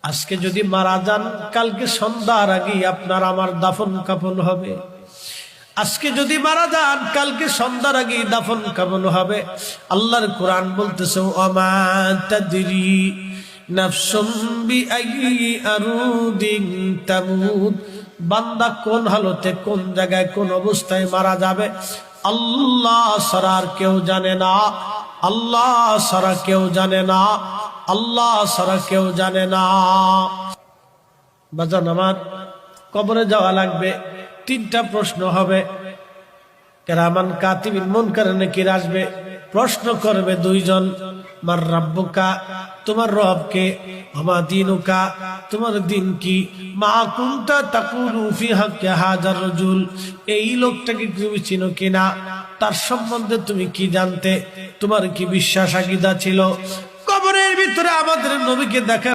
আজকে যদি মারা যান, কালকে সন্ধ্যার আগে আপনার আমার দাফন কাফন হবে। আজকে যদি মারা যান, কালকে সন্ধ্যার আগে দাফন কাফন হবে। আল্লাহর কোরআন বলতেছে, ওমা তাদরি নাফসুম বিআইয়ি আরদিন তামুত, বান্দা কোন হালতে, কোন জায়গায়, কোন অবস্থায় মারা যাবে আল্লাহ ছাড়া আর কেউ জানে না। আল্লাহ ছাড়া কেউ জানে না। আল্লাহ ছাড়া কেউ জানে না। বাজান আমার, কবরে যাওয়া লাগবে। তিনটা প্রশ্ন হবে। কেরামান কাতিবিন মুনকার নাকির আসবে, প্রশ্ন করবে দুইজন, মার রাব্বুকা, তোমার রব কে, আমা দিনুকা, তোমার দিন কি, মা কুনতা তাকুলু ফি হাক্কি হাযার রাজুল, এই লোকটাকে তুমি চিনো কিনা, তার সম্বন্ধে তুমি কি জানতে, তোমার কি বিশ্বাস আকীদা ছিল। কবরের ভিতরে আমাদের নবীকে দেখা